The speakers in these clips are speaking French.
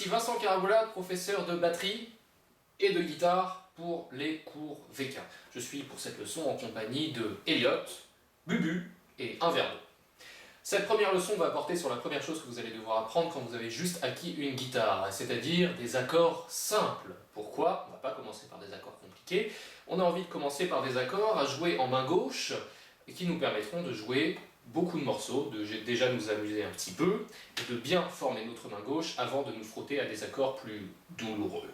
Ici Vincent Carabola, professeur de batterie et de guitare pour les cours VK. Je suis pour cette leçon en compagnie de Elliot, Bubu et un verre d'eau. Cette première leçon va porter sur la première chose que vous allez devoir apprendre quand vous avez juste acquis une guitare, c'est-à-dire des accords simples. Pourquoi? On ne va pas commencer par des accords compliqués. On a envie de commencer par des accords à jouer en main gauche et qui nous permettront de jouer beaucoup de morceaux, de déjà nous amuser un petit peu et de bien former notre main gauche avant de nous frotter à des accords plus douloureux.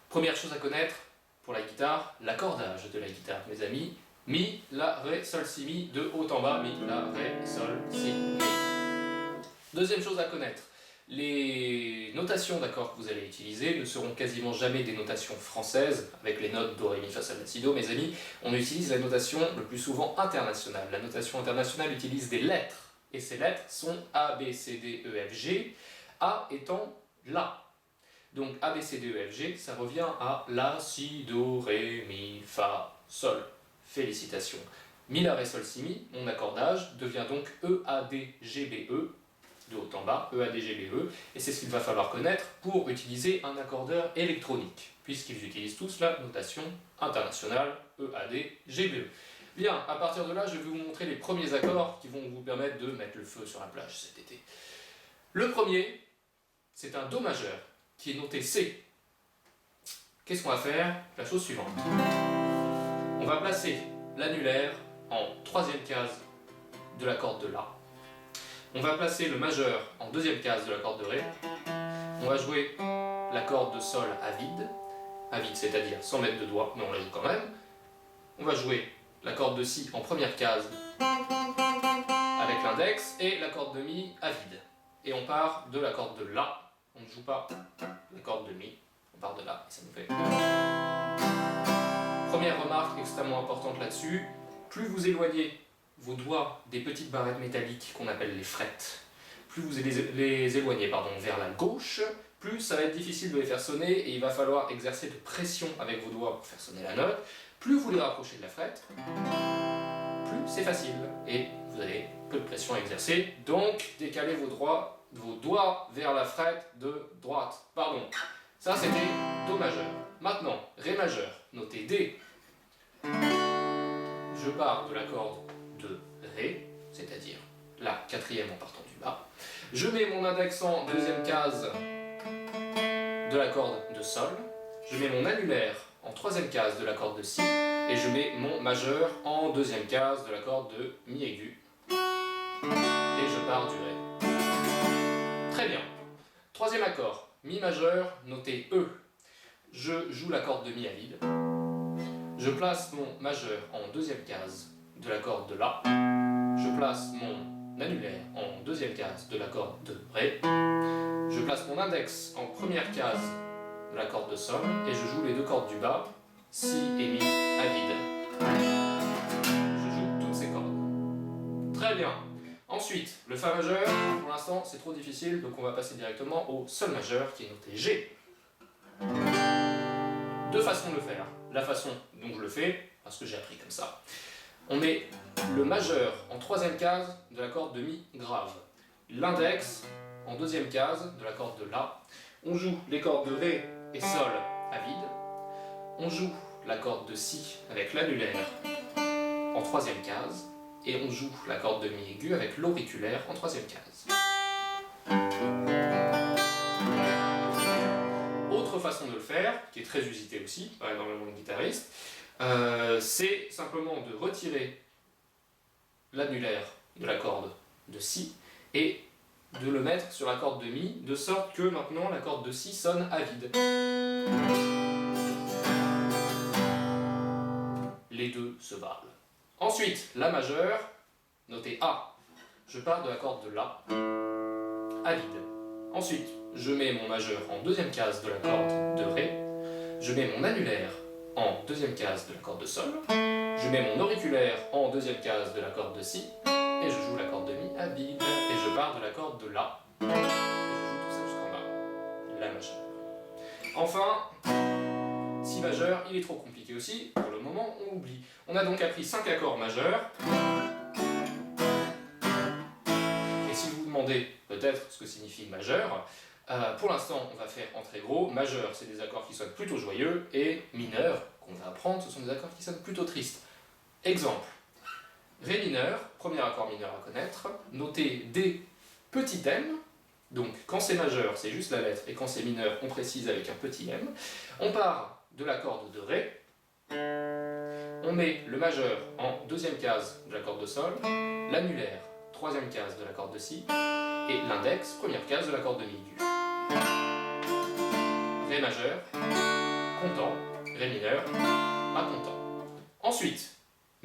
Première chose à connaître pour la guitare, l'accordage de la guitare, mes amis. Mi, La, Ré, Sol, Si, Mi, de haut en bas, Mi, La, Ré, Sol, Si, Mi. Deuxième chose à connaître, les notations d'accords que vous allez utiliser ne seront quasiment jamais des notations françaises, avec les notes Do, Ré, Mi, Fa, Sol, La, Si, Do, mes amis. On utilise la notation le plus souvent internationale. La notation internationale utilise des lettres, et ces lettres sont A, B, C, D, E, F, G, A étant La. Donc A, B, C, D, E, F, G, ça revient à La, Si, Do, Ré, Mi, Fa, Sol. Félicitations. Mi, La, Ré, Sol, Si, Mi, mon accordage devient donc E, A, D, G, B, E, de haut en bas, E, A, D, G, B, E, et c'est ce qu'il va falloir connaître pour utiliser un accordeur électronique, puisqu'ils utilisent tous la notation internationale E, A, D, G, B, E. Bien, à partir de là, je vais vous montrer les premiers accords qui vont vous permettre de mettre le feu sur la plage cet été. Le premier, c'est un Do majeur, qui est noté C. Qu'est-ce qu'on va faire? La chose suivante. On va placer l'annulaire en troisième case de la corde de La. On va placer le majeur en deuxième case de la corde de Ré. On va jouer la corde de Sol à vide c'est-à-dire sans mettre de doigt, mais on la joue quand même. On va jouer la corde de Si en première case avec l'index et la corde de Mi à vide. Et on part de la corde de La. On ne joue pas la corde de Mi, on part de là et ça nous fait... Première remarque extrêmement importante là-dessus, plus vous éloignez vos doigts des petites barrettes métalliques qu'on appelle les frettes, plus vous les éloignez vers la gauche, plus ça va être difficile de les faire sonner et il va falloir exercer de pression avec vos doigts pour faire sonner la note. Plus vous les rapprochez de la frette, plus c'est facile et vous avez peu de pression à exercer, donc décalez vos doigts vers la frette de droite. Pardon. Ça c'était Do majeur. Maintenant, Ré majeur, notez D. Je pars de la corde de Ré, c'est-à-dire la quatrième en partant du bas. Je mets mon index en deuxième case de la corde de Sol. Je mets mon annulaire en troisième case de la corde de Si. Et je mets mon majeur en deuxième case de la corde de Mi aigu. Et je pars du Ré. Très bien. Troisième accord, Mi majeur, notez E. Je joue la corde de Mi à vide. Je place mon majeur en deuxième case de la corde de La. Je place mon annulaire en deuxième case de la corde de Ré. Je place mon index en première case de la corde de Sol et je joue les deux cordes du bas, Si et Mi à vide. Je joue toutes ces cordes. Très bien. Ensuite, le Fa majeur, pour l'instant c'est trop difficile, donc on va passer directement au Sol majeur qui est noté G. Deux façons de le faire. La façon dont je le fais, parce que j'ai appris comme ça. On met le majeur en troisième case de la corde de Mi grave. L'index en deuxième case de la corde de La. On joue les cordes de Ré et Sol à vide. On joue la corde de Si avec l'annulaire en troisième case. Et on joue la corde de Mi aigu avec l'auriculaire en troisième case. Autre façon de le faire, qui est très usitée aussi par énormément de guitaristes, c'est simplement de retirer l'annulaire de la corde de Si et de le mettre sur la corde de Mi, de sorte que maintenant la corde de Si sonne à vide. Les deux se valent. Ensuite, La majeur, notez A. Je pars de la corde de La à vide. Ensuite, je mets mon majeur en deuxième case de la corde de Ré. Je mets mon annulaire en deuxième case de la corde de Sol. Je mets mon auriculaire en deuxième case de la corde de Si. Et je joue la corde de Mi à vide. Et je pars de la corde de La. Et je joue tout ça jusqu'en bas. La majeur. Enfin, Si majeur, il est trop compliqué aussi. Pour le moment, on oublie. On a donc appris 5 accords majeurs. Et si vous vous demandez peut-être ce que signifie majeur, Pour l'instant, on va faire en très gros. Majeur, c'est des accords qui sonnent plutôt joyeux, et mineur, qu'on va apprendre, ce sont des accords qui sonnent plutôt tristes. Exemple. Ré mineur, premier accord mineur à connaître, noté D petit m, donc quand c'est majeur, c'est juste la lettre, et quand c'est mineur, on précise avec un petit m. On part de la corde de Ré, on met le majeur en deuxième case de la corde de Sol, l'annulaire, troisième case de la corde de Si, et l'index, première case de la corde de Mi aigu. Ré majeur, comptant, Ré mineur, à comptant. Ensuite,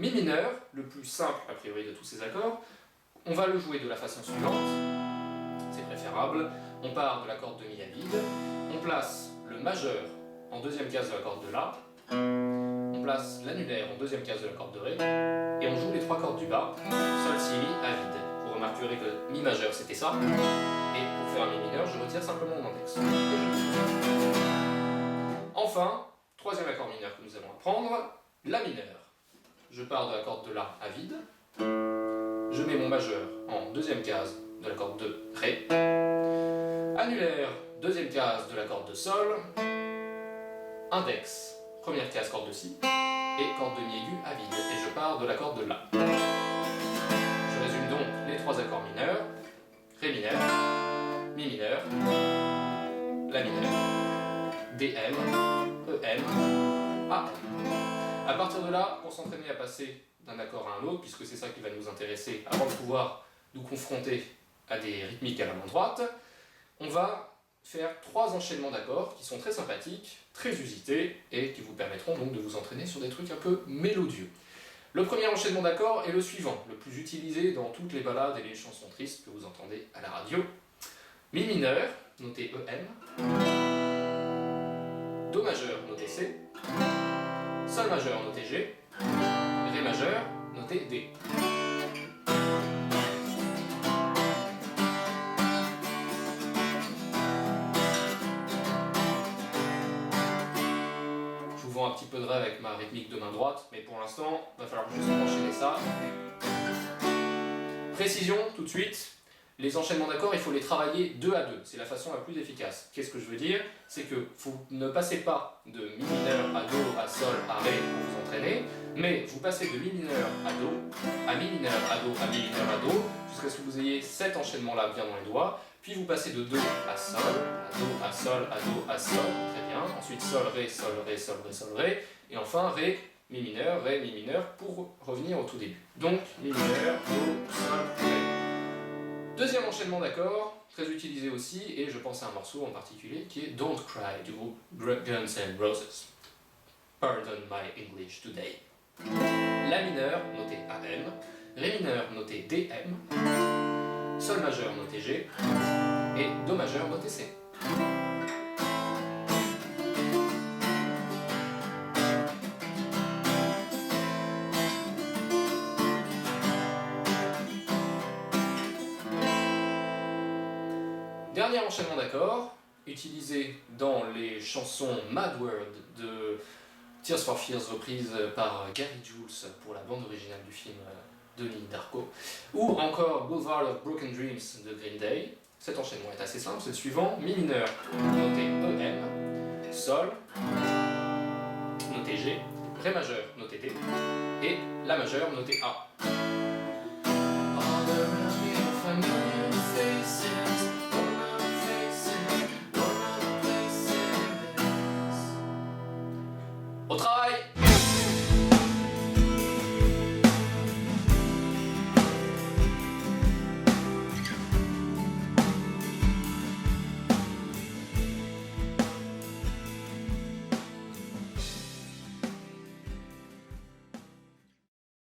Mi mineur, le plus simple a priori de tous ces accords, on va le jouer de la façon suivante, c'est préférable, on part de la corde de Mi à vide, on place le majeur en deuxième case de la corde de La, on place l'annulaire en deuxième case de la corde de Ré, et on joue les trois cordes du bas, Sol, Si, Mi à vide. Vous remarquerez que Mi majeur c'était ça, et pour faire un Mi mineur, je retire simplement mon index. Enfin, troisième accord mineur que nous allons apprendre, La mineur. Je pars de la corde de La à vide, je mets mon majeur en deuxième case de la corde de Ré, annulaire, deuxième case de la corde de Sol, index, première case corde de Si, et corde de Mi aigu à vide, et je pars de la corde de La. Je résume donc les trois accords mineurs, Ré mineur, Mi mineur, La mineur, DM, EM, AM. A partir de là, pour s'entraîner à passer d'un accord à un autre, puisque c'est ça qui va nous intéresser avant de pouvoir nous confronter à des rythmiques à la main droite, on va faire trois enchaînements d'accords qui sont très sympathiques, très usités, et qui vous permettront donc de vous entraîner sur des trucs un peu mélodieux. Le premier enchaînement d'accords est le suivant, le plus utilisé dans toutes les ballades et les chansons tristes que vous entendez à la radio. Mi mineur, noté EM, Do majeur, noté C, Sol majeur, noté G, Ré majeur, noté D. Je vous vends un petit peu de rêve avec ma rythmique de main droite, mais pour l'instant, il va falloir juste enchaîner ça. Précision, tout de suite. Les enchaînements d'accords, il faut les travailler deux à deux. C'est la façon la plus efficace. Qu'est-ce que je veux dire? C'est que vous ne passez pas de Mi mineur à Do, à Sol, à Ré pour vous entraîner, mais vous passez de Mi mineur à Do, à Mi mineur à Do, à Mi mineur à Do, jusqu'à ce que vous ayez cet enchaînement-là bien dans les doigts, puis vous passez de Do à Sol, à Do, à Sol, à Do, à Sol, très bien, ensuite Sol, Ré, Sol, Ré, Sol, Ré, Sol, Ré, et enfin Ré, Mi mineur, pour revenir au tout début. Donc, Mi mineur, Do, Sol, Ré. Deuxième enchaînement d'accords, très utilisé aussi, et je pense à un morceau en particulier qui est Don't Cry du groupe Guns N' Roses. Pardon my English today. La mineur, noté AM, Ré mineur, noté DM, Sol majeur, noté G, et Do majeur, noté C. Dernier enchaînement d'accords, utilisé dans les chansons Mad World de Tears for Fears reprise par Gary Jules pour la bande originale du film Donnie Darko, ou encore Boulevard of Broken Dreams de Green Day. Cet enchaînement est assez simple, c'est le suivant, Mi mineur, noté EM, Sol, noté G, Ré majeur, noté D, et La majeur, noté A.